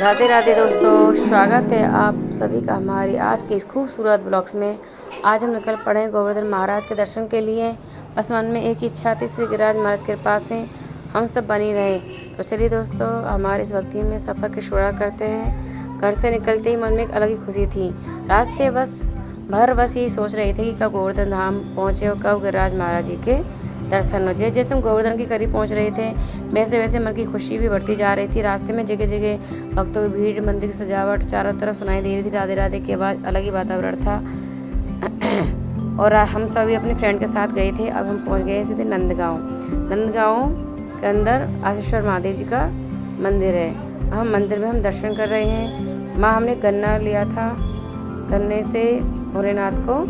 राधे राधे दोस्तों, स्वागत है आप सभी का हमारी आज के इस खूबसूरत ब्लॉग्स में। आज हम निकल पड़े गोवर्धन महाराज के दर्शन के लिए। बस मन में एक इच्छा थी, श्री गिरिराज महाराज के कृपा से हम सब बनी रहे। तो चलिए दोस्तों, हमारे इस भक्ति में सफ़र की शुरुआत करते हैं। घर से निकलते ही मन में एक अलग ही खुशी थी। रास्ते बस यही सोच रहे थे कि कब गोवर्धन धाम पहुँचे और कब गिरिराज महाराज जी के दर्शन हो। जैसे हम गोवर्धन के करीब पहुंच रहे थे, वैसे वैसे मन की खुशी भी बढ़ती जा रही थी। रास्ते में जगह जगह भक्तों की भीड़, मंदिर की सजावट चारों तरफ सुनाई दे रही थी। राधे राधे के बाद अलग ही वातावरण था। और हम सभी अपने फ्रेंड के साथ गए थे। अब हम पहुंच गए सीधे नंदगांव के अंदर आशीश्वर महादेव जी का मंदिर है। हम मंदिर में हम दर्शन कर रहे हैं। माँ हमने गन्ना लिया था, गन्ने से भोलेनाथ को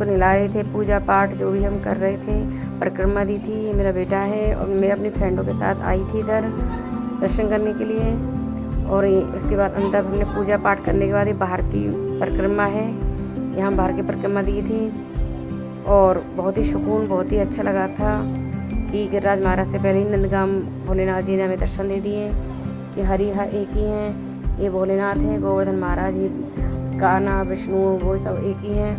नहला रहे थे। पूजा पाठ जो भी हम कर रहे थे, परिक्रमा दी थी। ये मेरा बेटा है और मैं अपनी फ्रेंडों के साथ आई थी इधर दर्शन करने के लिए। और उसके बाद अंदर हमने पूजा पाठ करने के बाद ये बाहर की परिक्रमा है, यहाँ बाहर की परिक्रमा दी थी। और बहुत ही सुकून, बहुत ही अच्छा लगा था कि गिरिराज महाराज से पहले ही नंदगांव भोलेनाथ जी ने हमें दर्शन दे दिए कि हरि हर एक ही हैं। ये भोलेनाथ हैं, गोवर्धन महाराज जी, कान्हा, विष्णु, वो सब एक ही हैं।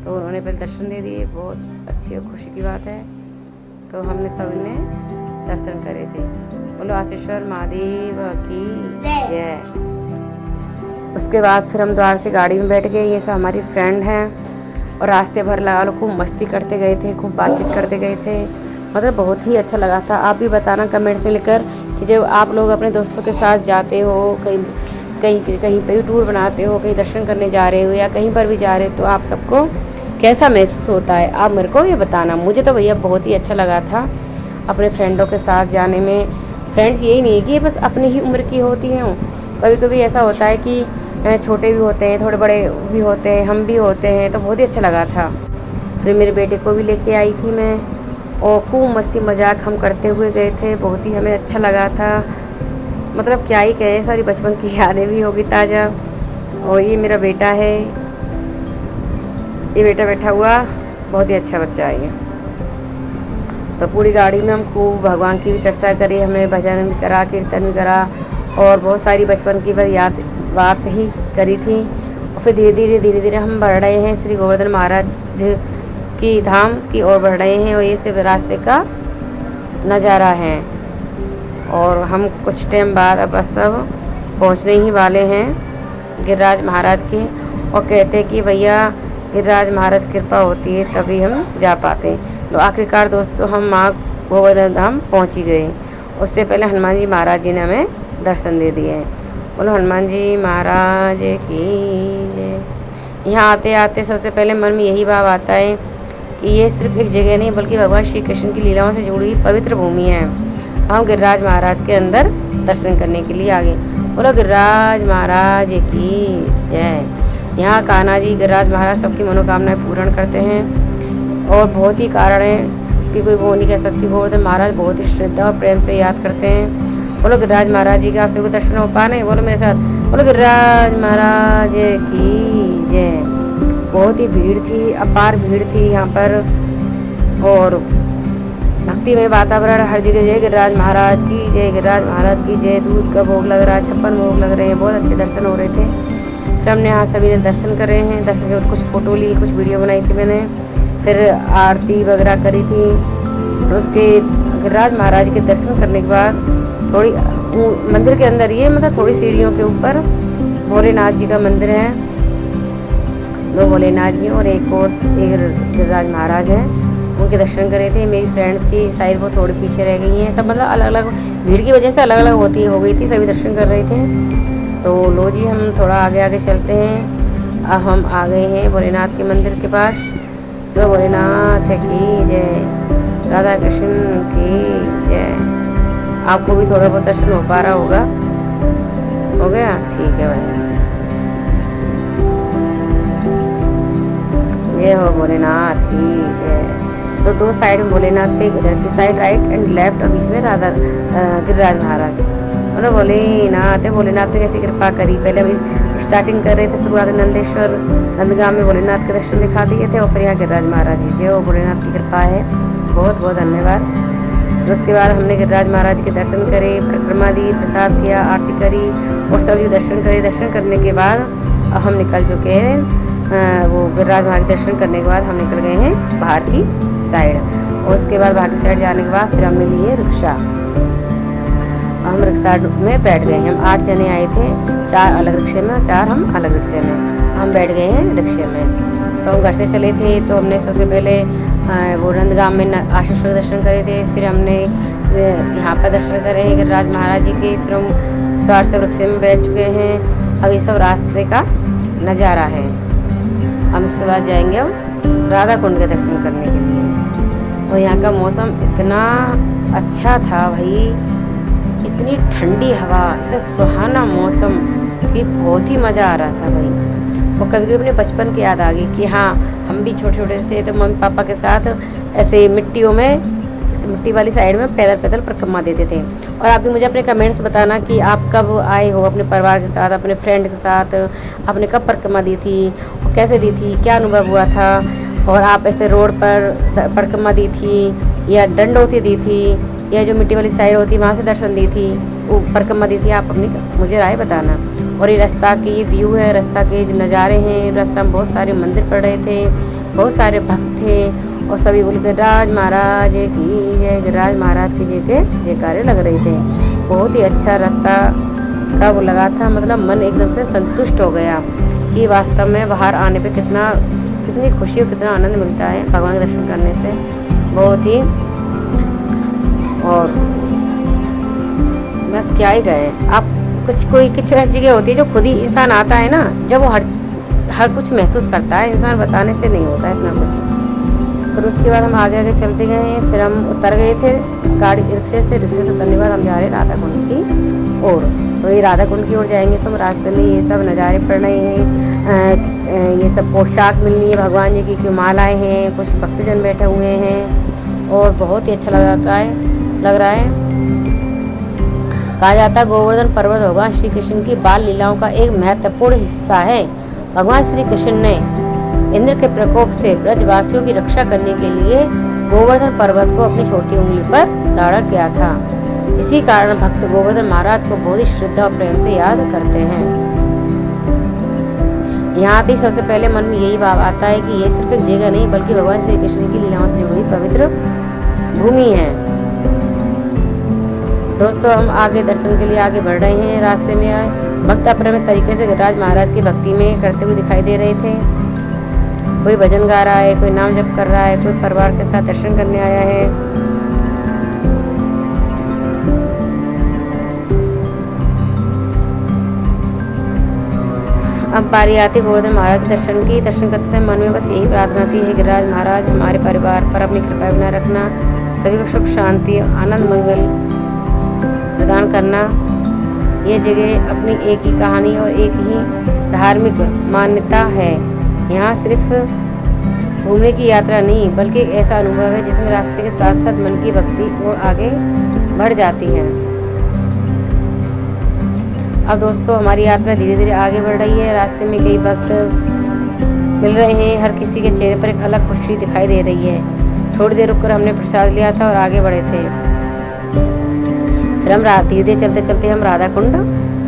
तो उन्होंने पहले दर्शन दे दिए। बहुत अच्छी और खुशी की बात है। तो हमने सब ने दर्शन करे थे। बोलो आशीश्वर महादेव की जय। उसके बाद फिर हम द्वार से गाड़ी में बैठ गए। ये सब हमारी फ्रेंड हैं और रास्ते भर लगा लो खूब मस्ती करते गए थे, खूब बातचीत करते गए थे। मतलब बहुत ही अच्छा लगा था। आप भी बताना कमेंट्स में लिखकर कि जब आप लोग अपने दोस्तों के साथ जाते हो, कहीं पे भी टूर बनाते हो, कहीं दर्शन करने जा रहे हो या कहीं पर भी जा रहे हो, तो आप सबको कैसा महसूस होता है, आप मेरे को ये बताना। मुझे तो भैया बहुत ही अच्छा लगा था अपने फ्रेंडों के साथ जाने में। फ्रेंड्स यही नहीं है कि ये बस अपनी ही उम्र की होती हैं। कभी कभी ऐसा होता है कि छोटे भी होते हैं, थोड़े बड़े भी होते हैं, हम भी होते हैं। तो बहुत ही अच्छा लगा था। फिर मेरे बेटे को भी लेके आई थी मैं, और खूब मस्ती मजाक हम करते हुए गए थे। बहुत ही हमें अच्छा लगा था। मतलब क्या ही कहें, सारी बचपन की यादें भी होगी ताज़ा। और ये मेरा बेटा है, ये बेटा बैठा हुआ, बहुत ही अच्छा बच्चा है ये। तो पूरी गाड़ी में हम खूब भगवान की भी चर्चा करी, हमने भजन भी करा, कीर्तन भी करा और बहुत सारी बचपन की बात ही करी थी। और फिर धीरे धीरे हम बढ़ रहे हैं, श्री गोवर्धन महाराज की धाम की ओर बढ़ रहे हैं। और ये सिर्फ रास्ते का नज़ारा है। और हम कुछ टाइम बाद अब बस सब पहुँचने ही वाले हैं गिरिराज महाराज के। और कहते हैं कि भैया गिरिराज महाराज की कृपा होती है तभी हम जा पाते हैं। तो आखिरकार दोस्तों हम माँ गोवर्धन धाम पहुँच ही गए। उससे पहले हनुमान जी महाराज जी ने हमें दर्शन दे दिए। बोलो हनुमान जी महाराज की जय। यहाँ आते आते सबसे पहले मन में यही भाव आता है कि ये सिर्फ एक जगह नहीं बल्कि भगवान श्री कृष्ण की लीलाओं से जुड़ी हुई पवित्र भूमि है। हम गिरिराज महाराज के अंदर दर्शन करने के लिए आ गए। बोलो गिरिराज महाराज की जय। यहाँ कान्हा जी, गिरिराज महाराज सबकी मनोकामनाएं पूर्ण करते हैं और बहुत ही कारण है, इसकी कोई वो नहीं कह सकती। गोवर्धन महाराज बहुत ही श्रद्धा और प्रेम से याद करते हैं। बोलो गिरिराज महाराज जी का आप सबको दर्शन हो पा रहे हैं? बोलो मेरे साथ, बोलो गिरिराज महाराज की जय। बहुत ही भीड़ थी, अपार भीड़ थी यहाँ पर। और भक्ति में वातावरण हर जगह जय गिरिराज महाराज की जय, गिरिराज महाराज की जय। दूध का भोग लग रहा है, 56 भोग लग रहे हैं। बहुत अच्छे दर्शन हो रहे थे। फिर हमने यहाँ सभी ने दर्शन कर रहे हैं। दर्शन के बाद कुछ फ़ोटो ली, कुछ वीडियो बनाई थी मैंने। फिर आरती वगैरह करी थी। और उसके गिरिराज महाराज के दर्शन करने के बाद थोड़ी मंदिर के अंदर, ये मतलब थोड़ी सीढ़ियों के ऊपर भोलेनाथ जी का मंदिर है। 2 भोलेनाथ जी और एक गिरिराज महाराज हैं, उनके दर्शन करे थे। मेरी फ्रेंड थी, शायद वो थोड़ी पीछे रह गई हैं। सब मतलब अलग अलग भीड़ की वजह से अलग अलग हो गई थी, सभी दर्शन कर रहे थे। तो लो जी, हम थोड़ा आगे आगे चलते हैं। अब हम आ गए हैं भोलेनाथ के मंदिर के पास। तो भोलेनाथ की जय, राधा कृष्ण की जय। आपको भी थोड़ा बहुत दर्शन हो पा रहा होगा? हो गया? ठीक है भाई। जय हो भोलेनाथ की जय। तो 2 साइड में भोलेनाथ थे, इधर की साइड राइट एंड लेफ्ट, और बीच में गिरिराज महाराज। बोलो भोलेनाथ है। भोलेनाथ ने कैसी कृपा करी। पहले अभी स्टार्टिंग कर रहे थे, शुरुआत नंदगांव में भोलेनाथ के दर्शन दिखा दिए थे और फिर यहाँ गिरिराज महाराज जी। जय हो भोलेनाथ की कृपा है। बहुत बहुत धन्यवाद। फिर उसके बाद हमने गिरिराज महाराज के दर्शन करे, परिक्रमा दी, प्रसाद किया, आरती करी और सभी दर्शन करे। दर्शन करने के बाद अब हम निकल चुके हैं, वो गिरिराज महाराज के दर्शन करने के बाद हम निकल गए हैं बाहर की साइड। और उसके बाद बाहर की साइड जाने के बाद फिर हमने लिए रिक्शा। हम रिक्शा में बैठ गए हैं। हम 8 जने आए थे, 4 अलग रिक्शे में, 4 हम अलग रिक्शे में। हम बैठ गए हैं रिक्शे में। तो हम घर से चले थे तो हमने सबसे पहले वो नंदगांव में आशीष के दर्शन करे थे। फिर हमने यहाँ पर दर्शन करे हैं गिरिराज महाराज जी के। फिर हम कार से रिक्शे में बैठ चुके हैं। अब ये सब रास्ते का नज़ारा है। हम इसके बाद जाएंगे हम राधा कुंड के दर्शन करने के लिए। और यहाँ का मौसम इतना अच्छा था भाई, इतनी ठंडी हवा, ऐसा सुहाना मौसम कि बहुत ही मज़ा आ रहा था भाई। और कभी कभी अपने बचपन की याद आ गई कि हाँ हम भी छोटे छोटे थे तो मम्मी पापा के साथ ऐसे मिट्टियों में, मिट्टी वाली साइड में पैदल पैदल परिक्रमा देते थे। और आप भी मुझे अपने कमेंट्स बताना कि आप कब आए हो अपने परिवार के साथ, अपने फ्रेंड के साथ, आपने कब परिक्रमा दी थी और कैसे दी थी, क्या अनुभव हुआ था। और आप ऐसे रोड पर परिक्रमा दी थी या दंडोती दी थी या जो मिट्टी वाली साइड होती वहाँ से दर्शन दी थी, वो परिक्रमा दी थी, आप अपनी मुझे राय बताना। और ये रास्ता की ये व्यू है, रास्ता के जो नज़ारे हैं, रास्ता में बहुत सारे मंदिर पड़ रहे थे, बहुत सारे भक्त थे और सभी बोल गिरिराज महाराज की जय, गिरिराज महाराज की जय के जयकारे लग रहे थे। बहुत ही अच्छा रास्ता का वो लगा था, मतलब मन एकदम से संतुष्ट हो गया कि वास्तव में बाहर आने पे कितनी खुशी और कितना आनंद मिलता है भगवान के दर्शन करने से, बहुत ही। और बस क्या ही गए आप, कुछ ऐसी जगह होती है जो खुद ही इंसान आता है ना, जब वो हर कुछ महसूस करता है, इंसान बताने से नहीं होता है इतना कुछ। फिर उसके बाद हम आगे चलते गए हैं। फिर हम उतर गए थे गाड़ी रिक्शे से उतरने के बाद हम जा रहे हैं राधा कुंड की ओर। तो ये राधा कुंड की ओर जाएंगे तो हम रास्ते में ये सब नज़ारे पड़ रहे हैं, ये सब पोशाक मिल रही है भगवान जी की मालाएँ हैं, कुछ भक्तजन बैठे हुए हैं और बहुत ही अच्छा लग रहा है। कहा जाता है गोवर्धन पर्वत भगवान श्री कृष्ण की बाल लीलाओं का एक महत्वपूर्ण हिस्सा है। भगवान श्री कृष्ण ने इंद्र के प्रकोप से ब्रजवासियों की रक्षा करने के लिए गोवर्धन पर्वत को अपनी छोटी उंगली पर धारण किया था। इसी कारण भक्त गोवर्धन महाराज को बहुत ही श्रद्धा और प्रेम से याद करते हैं। यहाँ आते ही सबसे पहले मन में यही भाव आता है कि ये सिर्फ एक जगह नहीं बल्कि भगवान श्री कृष्ण की लीलाओं से जुड़ी पवित्र भूमि है। दोस्तों हम आगे दर्शन के लिए आगे बढ़ रहे हैं। रास्ते में आए भक्त अपने तरीके से गिरिराज महाराज की भक्ति में करते हुए दिखाई दे रहे थे। कोई भजन गा रहा है, कोई नाम जप कर रहा है, कोई परिवार के साथ दर्शन करने आया है। अब बारी आती गोवर्धन महाराज के दर्शन की। दर्शन करते समय मन में बस यही प्रार्थना थी, है गिरिराज महाराज हमारे परिवार पर अपनी कृपा बनाए रखना, सभी को सुख शांति आनंद मंगल प्रदान करना। ये जगह अपनी एक ही कहानी और एक ही धार्मिक मान्यता है। यहाँ सिर्फ घूमने की यात्रा नहीं बल्कि एक ऐसा अनुभव है जिसमें रास्ते के साथ साथ मन की भक्ति और आगे बढ़ जाती है। अब दोस्तों हमारी यात्रा धीरे धीरे आगे बढ़ रही है। रास्ते में कई भक्त मिल रहे हैं, हर किसी के चेहरे पर एक अलग खुशी दिखाई दे रही है। थोड़ी देर रुककर हमने प्रसाद लिया था और आगे बढ़े थे। फिर हम धीरे धीरे चलते चलते हम राधा कुंड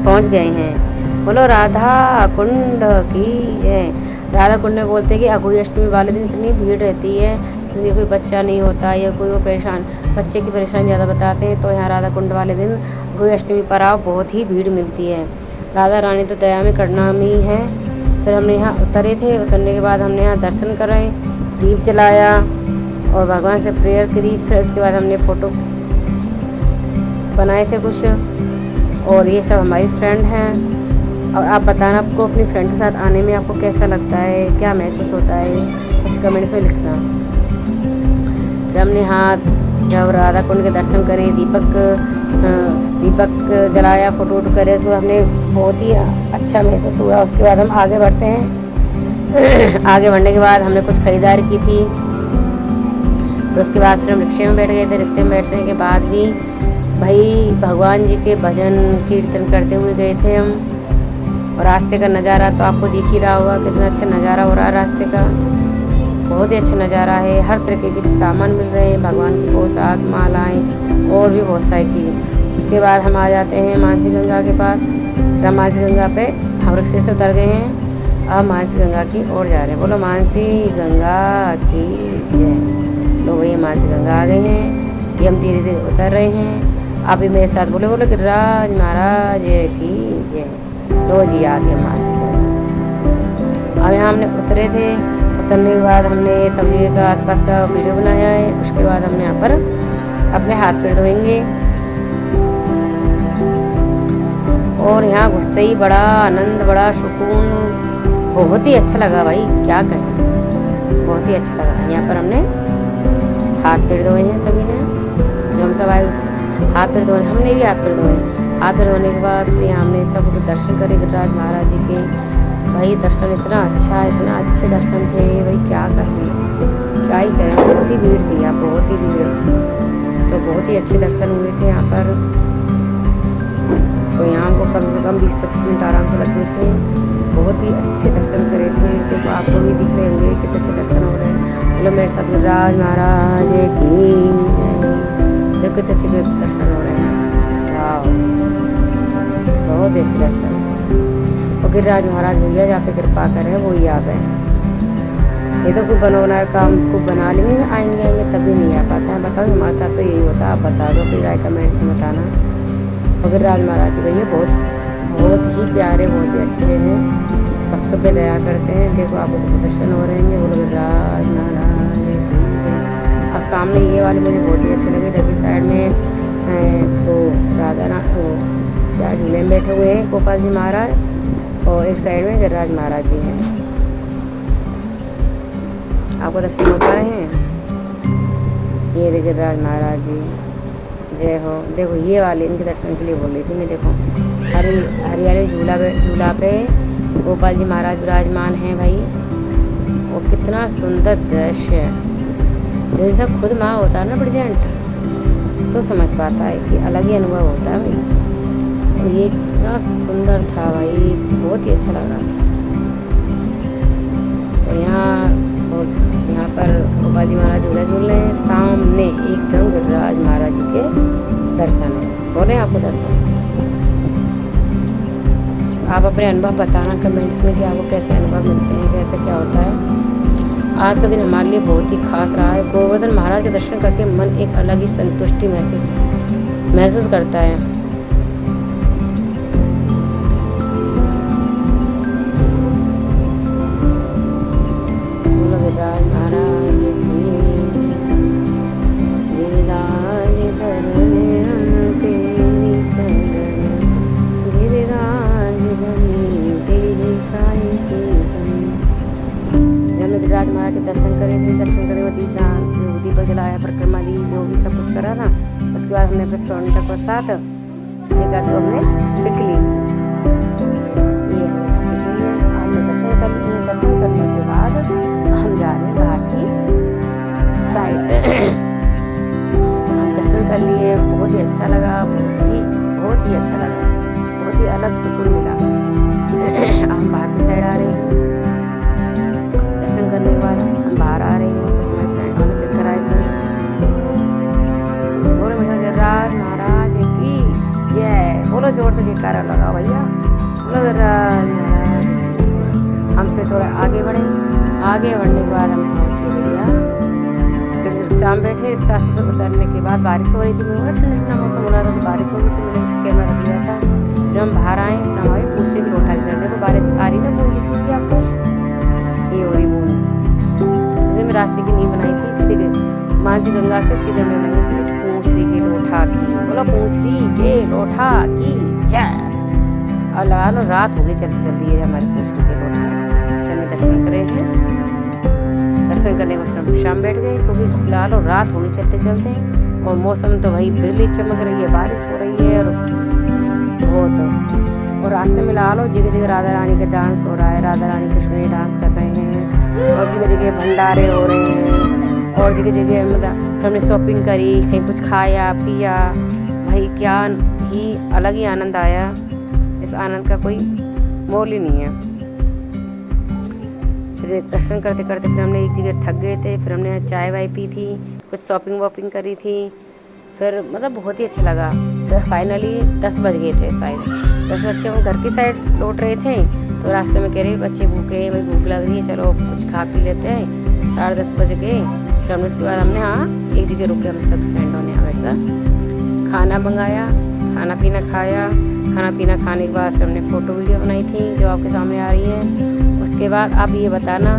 पहुंच गए हैं। बोलो राधा कुंड की है। राधा कुंड में बोलते हैं कि अघोई अष्टमी वाले दिन इतनी भीड़ रहती है क्योंकि कोई बच्चा नहीं होता या कोई वो परेशान, बच्चे की परेशानी ज़्यादा बताते हैं। तो यहाँ राधा कुंड वाले दिन अघोई अष्टमी पर आओ, बहुत ही भीड़ मिलती है। राधा रानी तो दया में करुणामयी है। फिर हमने यहाँ उतरे थे। उतरने के बाद हमने यहाँ दर्शन कराए, दीप जलाया और भगवान से प्रेयर करी। फिर उसके बाद हमने फ़ोटो बनाए थे कुछ, और ये सब हमारी फ्रेंड हैं। और आप बताना आपको अपनी फ्रेंड के साथ आने में आपको कैसा लगता है, क्या महसूस होता है, कुछ कमेंट्स में लिखना। फिर हमने जब राधा कुंड के दर्शन करे, दीपक जलाया, फ़ोटो करे, उसको हमने बहुत ही अच्छा महसूस हुआ। उसके बाद हम आगे बढ़ते हैं। आगे बढ़ने के बाद हमने कुछ खरीदारी की थी। फिर उसके बाद फिर हम रिक्शे में बैठ गए थे। रिक्शे में बैठने के बाद भी भाई भगवान जी के भजन कीर्तन करते हुए गए थे हम। और रास्ते का नज़ारा तो आपको दिख ही रहा होगा, कितना अच्छा नज़ारा हो रहा है रास्ते का। बहुत ही अच्छा नज़ारा है। हर तरीके के सामान मिल रहे हैं, भगवान की पोशाक, मालाएँ और भी बहुत सारी चीज़ें। उसके बाद हम आ जाते हैं मानसी गंगा के पास। फिर मानसी गंगा पे हम रिक्शे से उतर गए हैं, अब मानसी गंगा की ओर जा रहे हैं। बोलो मानसी गंगा की जय। लो भैया मानसी गंगा आ गए हैं, ये हम धीरे धीरे उतर रहे हैं। आप भी मेरे साथ बोले बोलो गिरिराज महाराज की जय। लो जी आ गए मानसी गंगा। अब यहाँ हमने उतरे थे, उतरने के बाद हमने सब जगह का आसपास का वीडियो बनाया है। उसके बाद हमने यहाँ पर अपने हाथ पैर धोएंगे और यहाँ घुसते ही बड़ा आनंद, बड़ा सुकून, बहुत ही अच्छा लगा भाई, क्या कहें, बहुत ही अच्छा लगा। यहाँ पर हमने हाथ पैर धोए हैं सभी ने, जो हम सब आए थे हाथ पैर धोने, हमने भी हाथ पैर धोए। हाथ पैर धोने के बाद फिर यहाँ हमने सब दर्शन करे गिरिराज महाराज जी के। भाई दर्शन इतना अच्छा, इतना अच्छे दर्शन थे भाई, क्या कहें, क्या ही कहें। बहुत ही भीड़ थी यहाँ, बहुत ही भीड़, तो बहुत ही अच्छे दर्शन हुए थे यहाँ पर। तो यहाँ हमको कम से कम 20-25 मिनट आराम से लग गए थे। बहुत ही अच्छे दर्शन करे थे। देखो आपको भी दिख रहे होंगे कितने अच्छे दर्शन हो रहे हैं। बोलो मेरे साथ गिरिराज महाराज की देखो कितने अच्छे दर्शन हो रहे हैं। वाह, बहुत ही अच्छे दर्शन। और गिरिराज महाराज भैया जहाँ पे कृपा करें वो ही आप है। ये तो कोई बनाना काम खूब बना लेंगे, आएंगे तभी नहीं आ पाता है। बताओ हमारे साथ तो यही होता है। आप बता दो फिर राय कमेंट्स में बताना। और गिरिराज महाराज जी भैया बहुत ही प्यारे, बहुत ही अच्छे हैं, भक्तों पे दया करते हैं। देखो आपको दर्शन हो रहे हैं। बोलो गिरिराज महाराज जी। अब सामने ये वाले मुझे बहुत ही अच्छे लगे। देखिए साइड में वो राधा तो क्या झूले में बैठे हुए हैं गोपाल जी महाराज, और एक साइड में गिरिराज महाराज जी हैं। आपको दर्शन हो पा रहे हैं। ये देखिए गिरिराज महाराज जी जय हो। देखो ये वाले इनके दर्शन के लिए बोल रही थी मैं। देखो हरियाली झूला पे गोपाल जी महाराज विराजमान हैं भाई। वो कितना सुंदर दृश्य है। जो इंसान खुद माँ होता है ना प्रेजेंट, तो समझ पाता है कि अलग ही अनुभव होता है भाई। और ये कितना सुंदर था भाई, बहुत ही अच्छा लग रहा था। तो यहाँ पर गोपाल जी महाराज झूला झूल रहे हैं। सामने एकदम गिरिराज महाराज जी के दर्शन है। बोले आपको दर्शन, आप अपने अनुभव बताना कमेंट्स में कि आपको कैसे अनुभव मिलते हैं, कैसे क्या होता है। आज का दिन हमारे लिए बहुत ही खास रहा है। गोवर्धन महाराज के दर्शन करके मन एक अलग ही संतुष्टि महसूस करता है। गिरिराज महाराज की गिरिराज धरने हम तेरी शरण, गिरिराज धनी तेरी काय की धनी। हमने गिरिराज महाराज के दर्शन करे थे। दर्शन करे वो दीपक जलाया, परिक्रमा दी, जो भी सब कुछ करा ना। उसके बाद हमने अपने फ्रेंड के साथ एक आध हमने पिक ली थी। ये हमने पिक ली है। हमने दर्शन कर लिए। दर्शन करने के बाद हम जा रहे हैं बाहर की साइड। हम दर्शन कर लिए, बहुत ही अच्छा लगा, बहुत ही अच्छा लगा, बहुत ही अलग सुकून मिला। हम बाहर की साइड आ रहे हैं। दर्शन करने के बाद हम बाहर आ रहे हैं। कुछ मेरे फ्रेंड वाले पिक कराए थे। बोलो मेरे गिरिराज महाराज की जय। बोलो जोर से जयकारा लगाओ भैया। बोलो गिरिराज महाराज की जय। हम फिर थोड़ा आगे बढ़े। आगे बढ़ने के बाद हम पहुँच गए भैया। फिर रिक्शा में बैठे। रिक्शा से उतरने के बाद बारिश हो रही थी। मेरा ठंडा मौसम हो रहा था, तो बारिश हो रही थी। मैंने कैमरा रख लिया था। फिर हम बाहर आए। हमारी पूछे की लोटा की देखो बारिश आ रही ना, बूंद दिख रही आपको, ये हो रही बूंद। जैसे मैं रास्ते की नींव बनाई थी सीधे मानसी गंगा से, सीधे हमने बनाई सीधे पूछरी की लोटा की। बोलो पूछरी के लोटा की जय। और लगा लो रात हो गई चलती चलती है हमारी पूछरी के लोटा। हमने दर्शन करे हैं। दर्शन करने के बाद हम शाम बैठ गए, क्योंकि लगा लो रात हो गई चलते चलते। और मौसम तो भाई बिजली चमक रही है, बारिश हो रही है, और बहुत। और रास्ते में लगा लो जगह जगह राधा रानी का डांस हो रहा है। राधा रानी कृष्ण डांस कर रहे हैं, और जगह जगह भंडारे हो रहे हैं, और जगह जगह मतलब हमने शॉपिंग करी, कहीं कुछ खाया पिया। भाई क्या ही अलग ही आनंद आया। इस आनंद का कोई मोल ही नहीं है। फिर फिर दर्शन करते करते फिर हमने एक जगह थक गए थे, फिर हमने चाय वाय पी थी, कुछ शॉपिंग वॉपिंग करी थी, फिर मतलब बहुत ही अच्छा लगा। फिर फाइनली 10 बज गए थे शायद, 10 बज के हम घर की साइड लौट रहे थे, तो रास्ते में कह रहे बच्चे भूखे हैं, भाई भूख लग रही है, चलो कुछ खा पी लेते हैं। 10:30 बज गए। फिर हमने उसके बाद हमने एक जगह रुक के हम सब फ्रेंडों ने बैठ कर खाना मंगाया, खाना पीना खाया। खाना पीना खाने के बाद फिर हमने फ़ोटो वीडियो बनाई थी जो आपके सामने आ रही है। उसके बाद आप ये बताना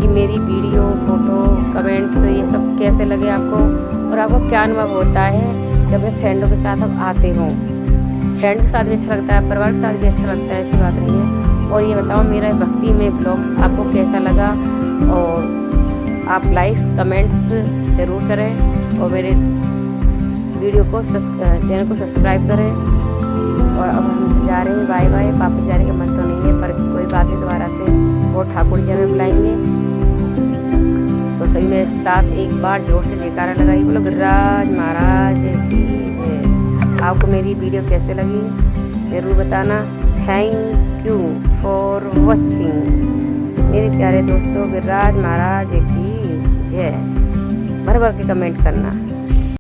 कि मेरी वीडियो, फ़ोटो, कमेंट्स ये सब कैसे लगे आपको, और आपको क्या अनुभव होता है जब अपने फ्रेंडों के साथ आप आते हो। फ्रेंड के साथ भी अच्छा लगता है, परिवार के साथ भी अच्छा लगता है, ऐसी बात नहीं है। और ये बताओ मेरा भक्ति में ब्लॉग्स आपको कैसा लगा, और आप लाइक्स कमेंट्स ज़रूर करें और मेरे वीडियो को चैनल को सब्सक्राइब करें। और अब हमसे जा रहे हैं, बाय बाय। वापस जाने का मन तो नहीं है, पर कोई बात नहीं, दोबारा से वो ठाकुर जी हमें बुलाएंगे। तो सही मेरे साथ एक बार जोर से जयकारा लगाई, बोलो गिरिराज महाराज की जय। आपको मेरी वीडियो कैसे लगी ज़रूर बताना। थैंक यू फॉर वॉचिंग मेरे प्यारे दोस्तों। गिरिराज महाराज की जय। भर भर के कमेंट करना।